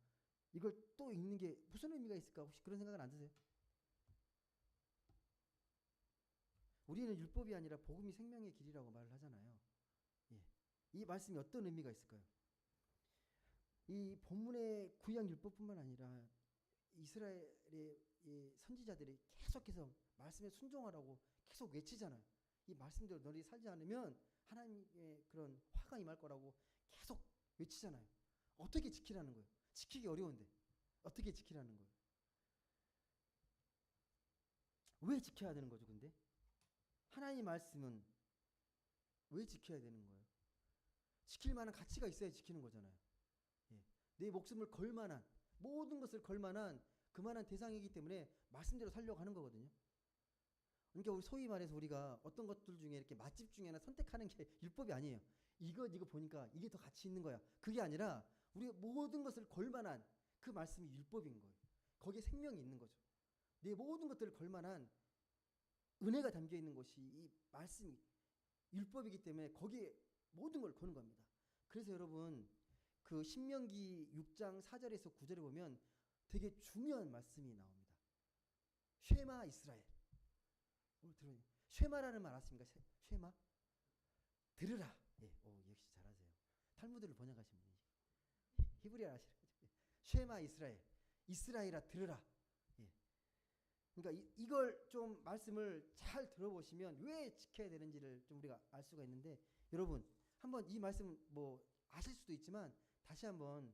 이걸 또 읽는 게 무슨 의미가 있을까? 혹시 그런 생각은 안 드세요? 우리는 율법이 아니라 복음이 생명의 길이라고 말을 하잖아요. 예. 이 말씀이 어떤 의미가 있을까요? 이 본문의 구약 율법뿐만 아니라 이스라엘의 이 선지자들이 계속해서 말씀에 순종하라고 계속 외치잖아요. 이 말씀대로 너희 살지 않으면 하나님의 그런 화가 임할 거라고 계속 외치잖아요. 어떻게 지키라는 거예요? 지키기 어려운데 어떻게 지키라는 거예요? 왜 지켜야 되는 거죠, 근데? 하나님 말씀은 왜 지켜야 되는 거예요? 지킬 만한 가치가 있어야 지키는 거잖아요. 예. 내 목숨을 걸 만한, 모든 것을 걸 만한 그만한 대상이기 때문에 말씀대로 살려고 하는 거거든요. 그러니까 우리 소위 말해서 우리가 어떤 것들 중에 이렇게 맛집 중에 하나 선택하는 게 율법이 아니에요. 이거 보니까 이게 더 가치 있는 거야. 그게 아니라 우리가 모든 것을 걸 만한 그 말씀이 율법인 거예요. 거기에 생명이 있는 거죠. 내 모든 것들을 걸 만한 은혜가 담겨 있는 것이 이 말씀이 율법이기 때문에 거기에 모든 걸 거는 겁니다. 그래서 여러분 그 신명기 6장 4절에서 9절에 보면 되게 중요한 말씀이 나옵니다. 쉐마 이스라엘. 오늘 들어요. 쉐마라는 말 아십니까? 쉐마? 들으라. 예, 역시 잘하세요. 탈무드를 번역하신 분이 히브리어 아시는 거죠. 쉐마 이스라엘. 이스라엘아 들으라. 예. 그러니까 이걸 좀 말씀을 잘 들어보시면 왜 지켜야 되는지를 좀 우리가 알 수가 있는데 여러분 한번 이 말씀 뭐 아실 수도 있지만 다시 한번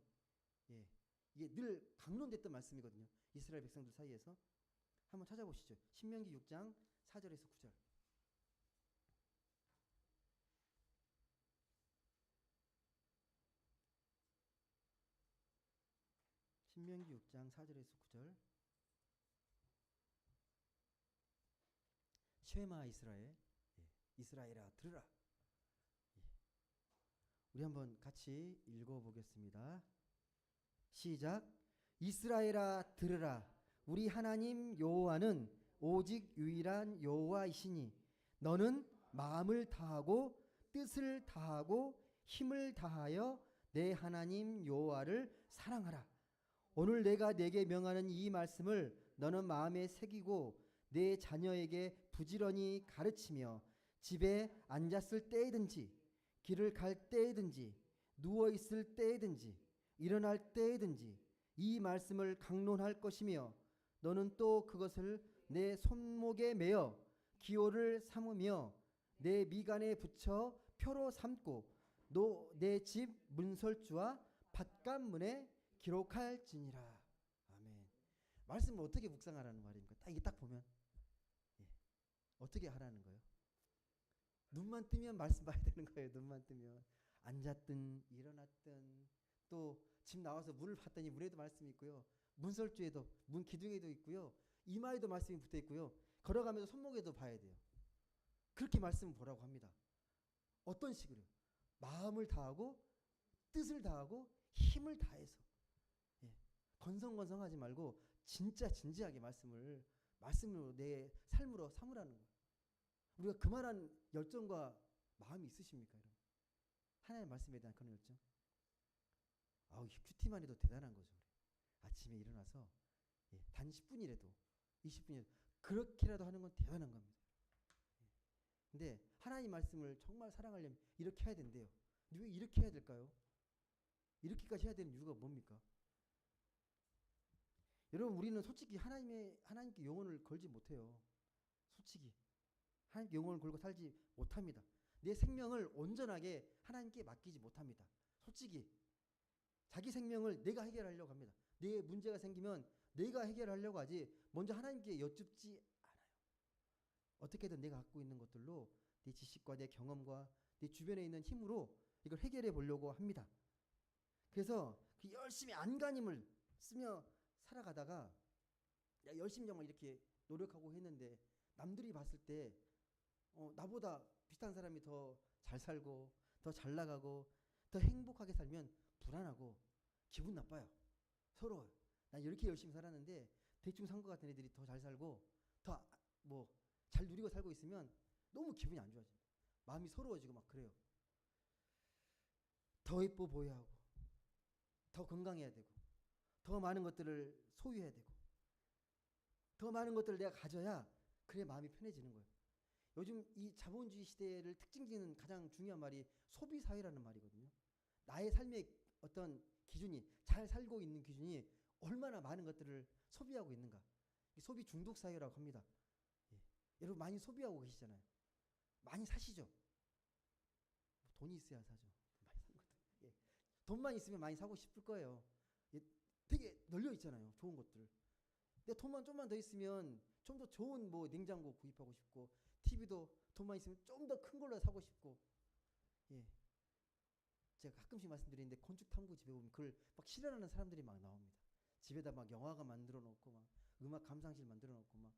예, 이게 늘 강론됐던 말씀이거든요. 이스라엘 백성들 사이에서 한번 찾아보시죠. 신명기 6장 4절에서 9절. 신명기 6장 4절에서 9절. 쉐마 이스라엘. 예, 이스라엘아 들으라. 예. 우리 한번 같이 읽어보겠습니다. 시작. 이스라엘아 들으라. 우리 하나님 여호와는 오직 유일한 여호와이시니 너는 마음을 다하고 뜻을 다하고 힘을 다하여 내 하나님 여호와를 사랑하라. 오늘 내가 내게 명하는 이 말씀을 너는 마음에 새기고 내 자녀에게 부지런히 가르치며 집에 앉았을 때이든지 길을 갈 때이든지 누워 있을 때이든지 일어날 때이든지 이 말씀을 강론할 것이며 너는 또 그것을 내 손목에 매어 기호를 삼으며 내 미간에 붙여 표로 삼고 내 집 문설주와 밭간문에 기록할지니라. 아멘. 말씀을 어떻게 묵상하라는 말입니까? 이게 딱 보면 예. 어떻게 하라는 거예요? 눈만 뜨면 말씀 봐야 되는 거예요. 눈만 뜨면 앉았든 일어났든 또 집 나와서 문을 봤더니 문에도 말씀이 있고요. 문설주에도 문 기둥에도 있고요. 이마에도 말씀이 붙어 있고요. 걸어가면서 손목에도 봐야 돼요. 그렇게 말씀을 보라고 합니다. 어떤 식으로? 마음을 다하고 뜻을 다하고 힘을 다해서 예. 건성건성하지 말고 진짜 진지하게 말씀으로 내 삶으로 삼으라는 거예요. 우리가 그만한 열정과 마음이 있으십니까, 여러분? 하나님의 말씀에 대한 그런 열정? 큐티만 해도 대단한 거죠. 아침에 일어나서 예, 단 10분이라도 20분이라도 그렇게라도 하는 건 대단한 겁니다. 예. 근데 하나님 말씀을 정말 사랑하려면 이렇게 해야 된대요. 근데 왜 이렇게 해야 될까요? 이렇게까지 해야 되는 이유가 뭡니까? 여러분 우리는 솔직히 하나님께 영혼을 걸지 못해요. 솔직히 하나님께 영혼을 걸고 살지 못합니다. 내 생명을 온전하게 하나님께 맡기지 못합니다. 솔직히 자기 생명을 내가 해결하려고 합니다. 내 문제가 생기면 내가 해결하려고 하지 먼저 하나님께 여쭙지 않아요. 어떻게든 내가 갖고 있는 것들로 내 지식과 내 경험과 내 주변에 있는 힘으로 이걸 해결해 보려고 합니다. 그래서 그 열심히 안간힘을 쓰며 살아가다가 열심히 정말 이렇게 노력하고 했는데 남들이 봤을 때 나보다 비슷한 사람이 더 잘 살고 더 잘 나가고 더 행복하게 살면 불안하고 기분 나빠요. 서러워요. 난 이렇게 열심히 살았는데 대충 산 것 같은 애들이 더 잘 살고 더 뭐 잘 누리고 살고 있으면 너무 기분이 안 좋아져요. 마음이 서러워지고 막 그래요. 더 예뻐 보여야 하고 더 건강해야 되고 더 많은 것들을 소유해야 되고 더 많은 것들을 내가 가져야 그래 마음이 편해지는 거예요. 요즘 이 자본주의 시대를 특징짓는 가장 중요한 말이 소비 사회라는 말이거든요. 나의 삶의 어떤 기준이, 잘 살고 있는 기준이 얼마나 많은 것들을 소비하고 있는가. 소비 중독 사회라고 합니다. 예. 여러분 많이 소비하고 계시잖아요. 많이 사시죠. 돈이 있어야 사죠. 많이 사는 것들. 예. 돈만 있으면 많이 사고 싶을 거예요. 예. 되게 널려 있잖아요. 좋은 것들. 근데 돈만 좀만 더 있으면 좀 더 좋은 뭐 냉장고 구입하고 싶고, TV도 돈만 있으면 좀 더 큰 걸로 사고 싶고. 예. 제가 가끔씩 말씀드리는데 건축 탐구 집에 보면 그걸 막 실현하는 사람들이 막 나옵니다. 집에다 막 영화관 만들어 놓고 막 음악 감상실 만들어 놓고 막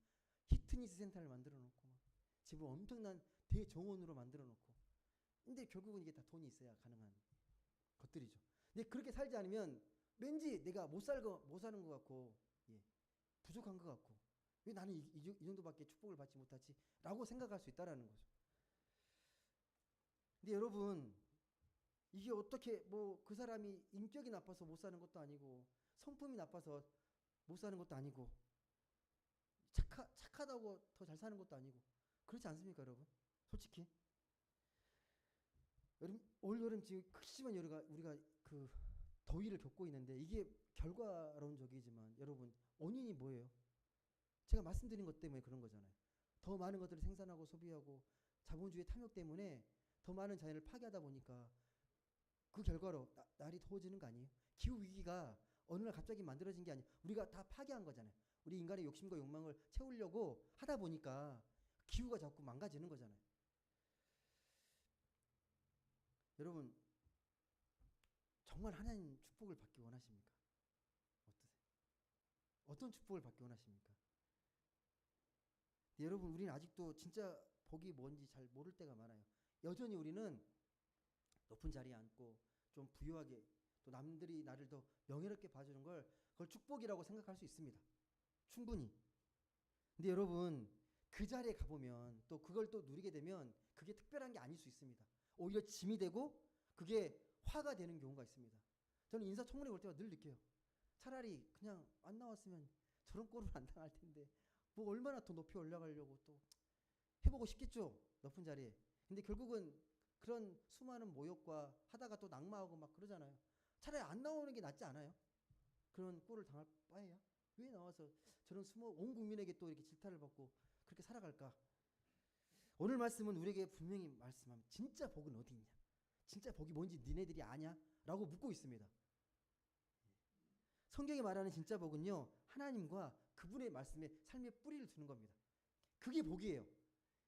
피트니스 센터를 만들어 놓고 막 집을 엄청난 대정원으로 만들어 놓고. 근데 결국은 이게 다 돈이 있어야 가능한 것들이죠. 근데 그렇게 살지 않으면 왠지 내가 못 사는 것 같고, 예, 부족한 것 같고, 왜 나는 이 정도밖에 축복을 받지 못하지? 라고 생각할 수 있다라는 거죠. 근데 여러분, 이게 어떻게 뭐 그 사람이 인격이 나빠서 못 사는 것도 아니고, 성품이 나빠서 못 사는 것도 아니고, 착하다고 더 잘 사는 것도 아니고, 그렇지 않습니까, 여러분? 솔직히. 여러분, 올 여름 지금 극심한 우리가 그 더위를 겪고 있는데, 이게 결과론적이지만 여러분 원인이 뭐예요? 제가 말씀드린 것 때문에 그런 거잖아요. 더 많은 것들을 생산하고 소비하고 자본주의 탐욕 때문에 더 많은 자연을 파괴하다 보니까 그 결과로 날이 더워지는 거 아니에요? 기후 위기가 어느 날 갑자기 만들어진 게 아니에요. 우리가 다 파괴한 거잖아요. 우리 인간의 욕심과 욕망을 채우려고 하다 보니까 기후가 자꾸 망가지는 거잖아요. 여러분, 정말 하나님 축복을 받기 원하십니까? 어떠세요? 어떤 축복을 받기 원하십니까? 여러분, 우리는 아직도 진짜 복이 뭔지 잘 모를 때가 많아요. 여전히 우리는 높은 자리에 앉고 좀 부유하게, 또 남들이 나를 더 명예롭게 봐주는 걸 그걸 축복이라고 생각할 수 있습니다. 충분히. 근데 여러분, 그 자리에 가보면 또 그걸 또 누리게 되면 그게 특별한 게 아닐 수 있습니다. 오히려 짐이 되고 그게 화가 되는 경우가 있습니다. 저는 인사청문회 올 때마다 늘 느껴요. 차라리 그냥 안 나왔으면 저런 꼴을 안 당할 텐데 뭐 얼마나 더 높이 올라가려고 또 해보고 싶겠죠. 높은 자리에. 근데 결국은 그런 수많은 모욕과 하다가 또 낙마하고 막 그러잖아요. 차라리 안 나오는 게 낫지 않아요? 그런 꼴을 당할 바에야 왜 나와서 저런 온 국민에게 또 이렇게 질타를 받고 그렇게 살아갈까? 오늘 말씀은 우리에게 분명히 말씀합니다. 진짜 복은 어디 있냐? 진짜 복이 뭔지 니네들이 아냐? 라고 묻고 있습니다. 성경이 말하는 진짜 복은요, 하나님과 그분의 말씀에 삶의 뿌리를 두는 겁니다. 그게 복이에요.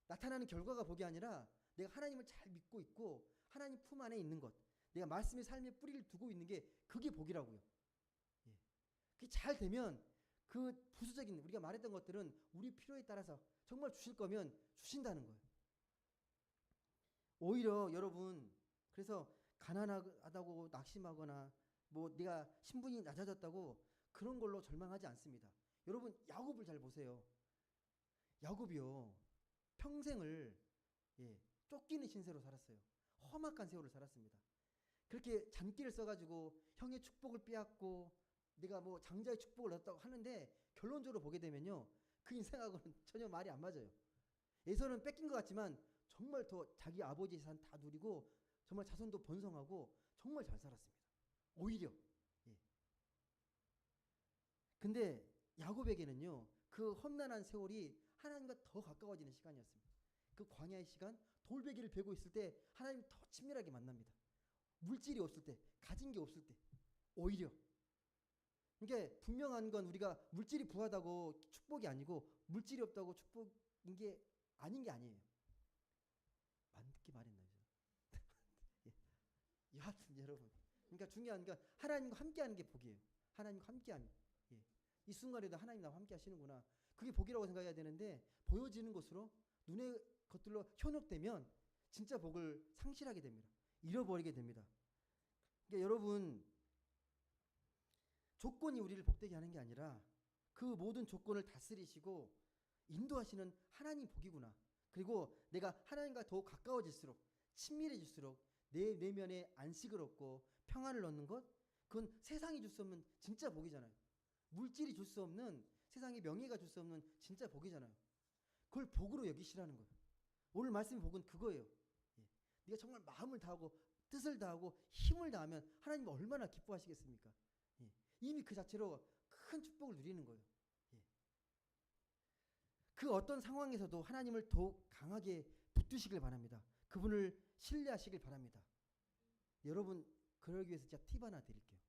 나타나는 결과가 복이 아니라 내가 하나님을 잘 믿고 있고 하나님 품 안에 있는 것, 내가 말씀의 삶의 뿌리를 두고 있는 게 그게 복이라고요. 예. 그게 잘 되면 그 부수적인 우리가 말했던 것들은 우리 필요에 따라서 정말 주실 거면 주신다는 거예요. 오히려 여러분, 그래서 가난하다고 낙심하거나 뭐 내가 신분이 낮아졌다고 그런 걸로 절망하지 않습니다. 여러분, 야곱을 잘 보세요. 야곱이요, 평생을, 예, 쫓기는 신세로 살았어요. 험악한 세월을 살았습니다. 그렇게 잔기를 써가지고 형의 축복을 빼앗고 내가 뭐 장자의 축복을 얻었다고 하는데 결론적으로 보게 되면요, 그 인생하고는 전혀 말이 안 맞아요. 에서는 뺏긴 것 같지만 정말 더 자기 아버지의 재산 다 누리고 정말 자손도 번성하고 정말 잘 살았습니다. 오히려. 예. 근데 야곱에게는요, 그 험난한 세월이 하나님과 더 가까워지는 시간이었습니다. 그 광야의 시간, 돌베개를 베고 있을 때 하나님 더 친밀하게 만납니다. 물질이 없을 때, 가진 게 없을 때, 오히려. 그러니까 분명한 건 우리가 물질이 부하다고 축복이 아니고 물질이 없다고 축복인 게 아닌 게 아니에요. 맞게 말했나요? 예. 여하튼 여러분, 그러니까 중요한 건 하나님과 함께하는 게 복이에요. 하나님과 함께함. 예. 이 순간에도 하나님 나와 함께 하시는구나. 그게 복이라고 생각해야 되는데 보여지는 것으로 눈의 것들로 현혹되면 진짜 복을 상실하게 됩니다. 잃어버리게 됩니다. 그러니까 여러분, 조건이 우리를 복되게 하는 게 아니라 그 모든 조건을 다스리시고 인도하시는 하나님 복이구나. 그리고 내가 하나님과 더욱 가까워질수록, 친밀해질수록 내 내면에 안식을 얻고 평안을 얻는 것, 그건 세상이 줄 수 없는 진짜 복이잖아요. 물질이 줄 수 없는, 세상의 명예가 줄 수 없는 진짜 복이잖아요. 그걸 복으로 여기시라는 거예요. 오늘 말씀의 복은 그거예요. 예. 네가 정말 마음을 다하고 뜻을 다하고 힘을 다하면 하나님 얼마나 기뻐하시겠습니까? 예. 이미 그 자체로 큰 축복을 누리는 거예요. 예. 그 어떤 상황에서도 하나님을 더욱 강하게 붙드시길 바랍니다. 그분을 신뢰하시길 바랍니다. 여러분, 그러기 위해서 제가 팁 하나 드릴게요.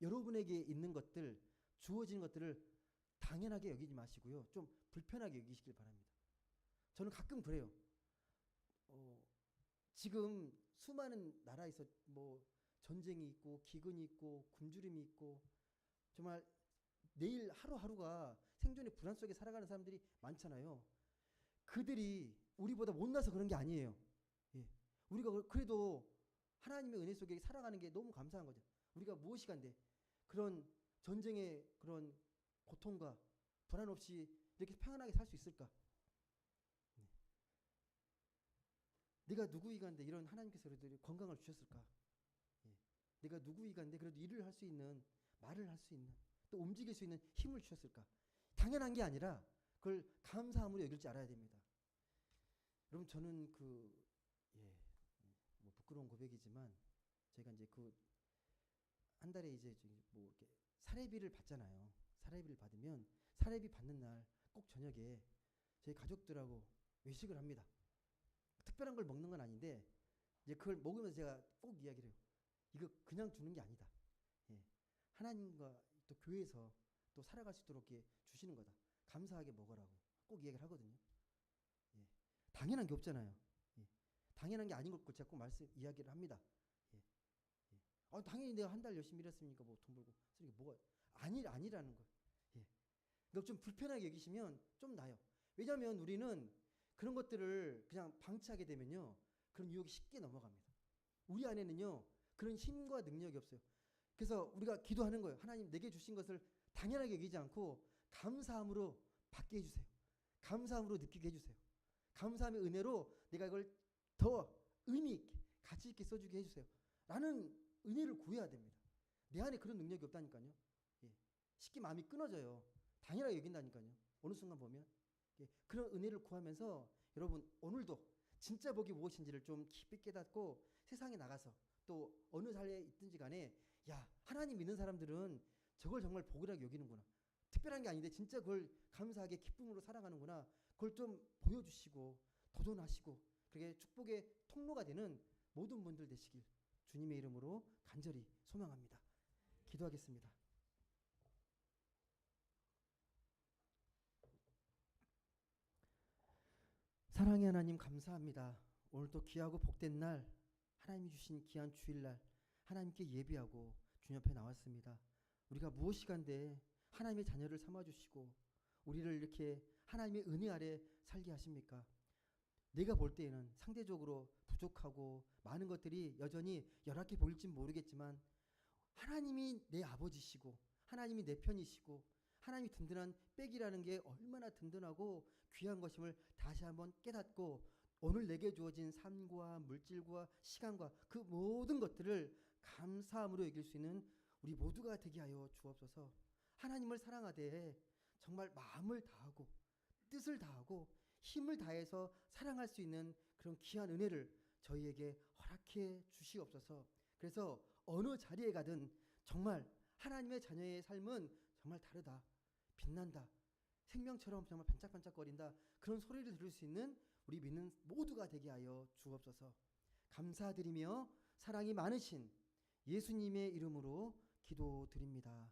여러분에게 있는 것들, 주어진 것들을 당연하게 여기지 마시고요. 좀 불편하게 여기시길 바랍니다. 저는 가끔 그래요. 지금 수많은 나라에서 뭐 전쟁이 있고 기근이 있고 굶주림이 있고 정말 내일 하루하루가 생존의 불안 속에 살아가는 사람들이 많잖아요. 그들이 우리보다 못나서 그런 게 아니에요. 예. 우리가 그래도 하나님의 은혜 속에 살아가는 게 너무 감사한 거죠. 우리가 무엇이 간데 그런 전쟁의 그런 고통과 불안 없이 이렇게 평안하게 살 수 있을까? 네. 내가 누구이간데 이런 하나님께서 그래도 건강을 주셨을까? 예. 내가 누구이간데 그래도 일을 할 수 있는, 말을 할 수 있는, 또 움직일 수 있는 힘을 주셨을까? 당연한 게 아니라 그걸 감사함으로 여길 줄 알아야 됩니다. 여러분, 저는 예, 뭐 부끄러운 고백이지만 제가 이제 한 달에 이제 뭐 이렇게 사례비를 받잖아요. 사례비를 받으면 사례비 받는 날 꼭 저녁에 저희 가족들하고 외식을 합니다. 특별한 걸 먹는 건 아닌데 이제 그걸 먹으면서 제가 꼭 이야기를 해요. 이거 그냥 주는 게 아니다. 예. 하나님과 또 교회에서 또 살아갈 수 있도록 이렇게 주시는 거다. 감사하게 먹으라고 꼭 이야기를 하거든요. 예. 당연한 게 없잖아요. 예. 당연한 게 아닌 걸 제가 꼭 이야기를 합니다. 예. 예. 당연히 내가 한 달 열심히 일했으니까 뭐 돈 벌고 쓰는 게 뭐가 아니라는 거예요. 예. 그러니까 좀 불편하게 여기시면 좀 나아요. 왜냐하면 우리는 그런 것들을 그냥 방치하게 되면요, 그런 유혹이 쉽게 넘어갑니다. 우리 안에는요 그런 힘과 능력이 없어요. 그래서 우리가 기도하는 거예요. 하나님, 내게 주신 것을 당연하게 여기지 않고 감사함으로 받게 해주세요. 감사함으로 느끼게 해주세요. 감사함의 은혜로 내가 이걸 더 의미 있게 가치 있게 써주게 해주세요. 라는 은혜를 구해야 됩니다. 내 안에 그런 능력이 없다니까요. 예. 쉽게 마음이 끊어져요. 당연하게 여긴다니까요. 어느 순간 보면. 예. 그런 은혜를 구하면서 여러분, 오늘도 진짜 복이 무엇인지를 좀 깊이 깨닫고 세상에 나가서 또 어느 사회에 있든지 간에, 야, 하나님 믿는 사람들은 저걸 정말 복이라고 여기는구나. 특별한 게 아닌데 진짜 그걸 감사하게 기쁨으로 살아가는구나. 그걸 좀 보여주시고 도전하시고 그게 축복의 통로가 되는 모든 분들 되시길 주님의 이름으로 간절히 소망합니다. 기도하겠습니다. 사랑의 하나님, 감사합니다. 오늘도 귀하고 복된 날, 하나님이 주신 귀한 주일날 하나님께 예비하고 주님 앞에 나왔습니다. 우리가 무엇이간데 하나님의 자녀를 삼아주시고 우리를 이렇게 하나님의 은혜 아래 살게 하십니까? 내가 볼 때에는 상대적으로 부족하고 많은 것들이 여전히 열악해 보일진 모르겠지만 하나님이 내 아버지시고 하나님이 내 편이시고 하나님이 든든한 백이라는 게 얼마나 든든하고 귀한 것임을 다시 한번 깨닫고 오늘 내게 주어진 삶과 물질과 시간과 그 모든 것들을 감사함으로 여길 수 있는 우리 모두가 되게 하여 주옵소서. 하나님을 사랑하되 정말 마음을 다하고 뜻을 다하고 힘을 다해서 사랑할 수 있는 그런 귀한 은혜를 저희에게 허락해 주시옵소서. 그래서 어느 자리에 가든 정말 하나님의 자녀의 삶은 정말 다르다, 빛난다, 생명처럼 정말 반짝반짝거린다, 그런 소리를 들을 수 있는 우리 믿는 모두가 되게 하여 주옵소서. 감사드리며 사랑이 많으신 예수님의 이름으로 기도드립니다.